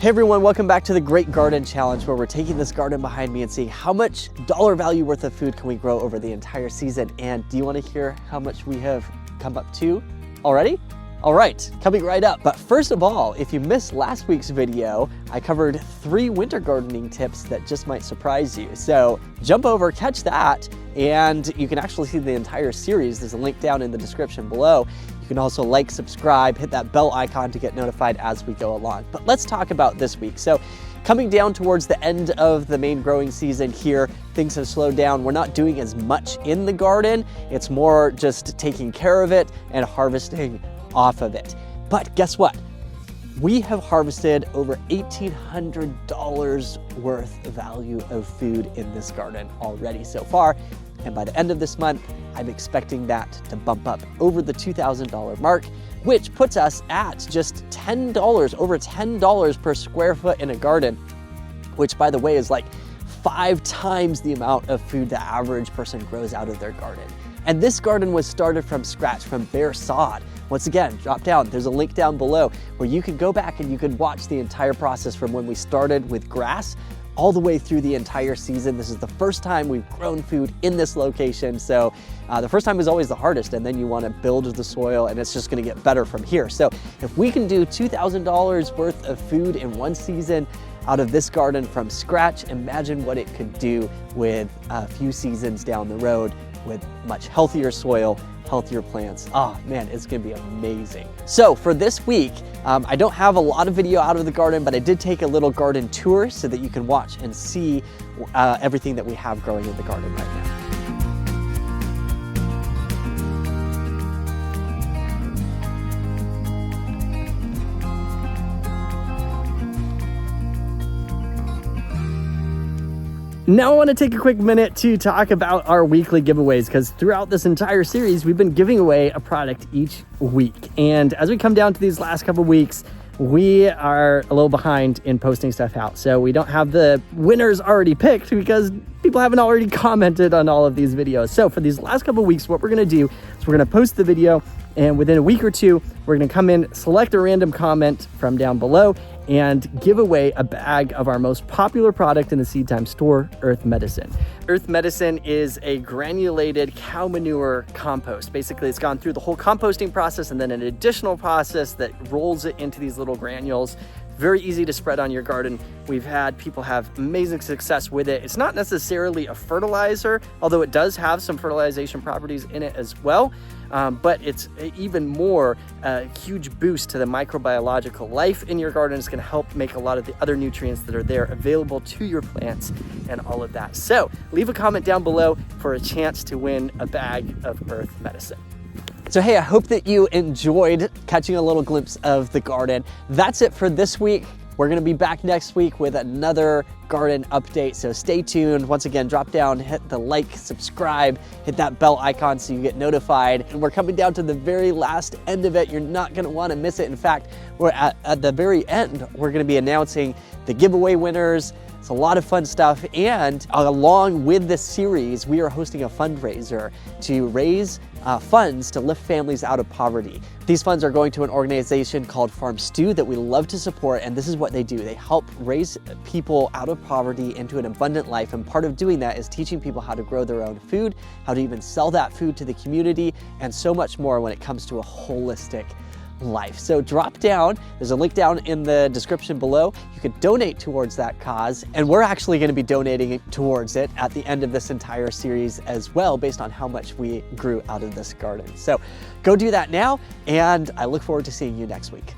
Hey everyone, welcome back to the Great Garden Challenge, where we're taking this garden behind me and seeing how much dollar value worth of food can we grow over the entire season. And do you want to hear how much we have come up to already? All right, coming right up. But first of all, if you missed last week's video, I covered 3 winter gardening tips that just might surprise you. So jump over, catch that, and you can actually see the entire series. There's a link down in the description below. You can also like, subscribe, hit that bell icon to get notified as we go along. But let's talk about this week. So coming down towards the end of the main growing season here, things have slowed down. We're not doing as much in the garden. It's more just taking care of it and harvesting off of it. But guess what? We have harvested over $1,800 worth of value of food in this garden already so far. And by the end of this month, I'm expecting that to bump up over the $2,000 mark, which puts us at just $10, over $10 per square foot in a garden, which by the way is like 5 times the amount of food the average person grows out of their garden. And this garden was started from scratch, from bare sod. Once again, drop down, there's a link down below where you can go back and you can watch the entire process from when we started with grass all the way through the entire season. This is the first time we've grown food in this location. So the first time is always the hardest, and then you want to build the soil and it's just going to get better from here. So if we can do $2,000 worth of food in one season out of this garden from scratch, imagine what it could do with a few seasons down the road with much healthier soil, healthier plants. Oh man, it's gonna be amazing. So for this week, I don't have a lot of video out of the garden, but I did take a little garden tour so that you can watch and see everything that we have growing in the garden right now. Now I want to take a quick minute to talk about our weekly giveaways, because throughout this entire series, we've been giving away a product each week. And as we come down to these last couple weeks, we are a little behind in posting stuff out. So we don't have the winners already picked because people haven't already commented on all of these videos. So for these last couple weeks, what we're going to do is we're going to post the video, and within a week or two, we're going to come in, select a random comment from down below, and give away a bag of our most popular product in the Seedtime store, Earth Medicine. Earth Medicine is a granulated cow manure compost. Basically, it's gone through the whole composting process and then an additional process that rolls it into these little granules. Very easy to spread on your garden. We've had people have amazing success with it. It's not necessarily a fertilizer, although it does have some fertilization properties in it as well. But it's even more a huge boost to the microbiological life in your garden. It's going to help make a lot of the other nutrients that are there available to your plants and all of that. So leave a comment down below for a chance to win a bag of Earth Medicine. So hey, I hope that you enjoyed catching a little glimpse of the garden. That's it for this week. We're gonna be back next week with another garden update, so stay tuned. Once again, drop down, hit the like, subscribe, hit that bell icon so you get notified. And we're coming down to the very last end of it. You're not gonna wanna miss it. In fact, we're at the very end, we're gonna be announcing the giveaway winners. It's a lot of fun stuff, and along with this series, we are hosting a fundraiser to raise funds to lift families out of poverty. These funds are going to an organization called Farm Stew that we love to support, and this is what they do. They help raise people out of poverty into an abundant life, and part of doing that is teaching people how to grow their own food, how to even sell that food to the community, and so much more when it comes to a holistic life. So drop down, there's a link down in the description below. You could donate towards that cause, and we're actually going to be donating towards it at the end of this entire series as well, based on how much we grew out of this garden. So go do that now, and I look forward to seeing you next week.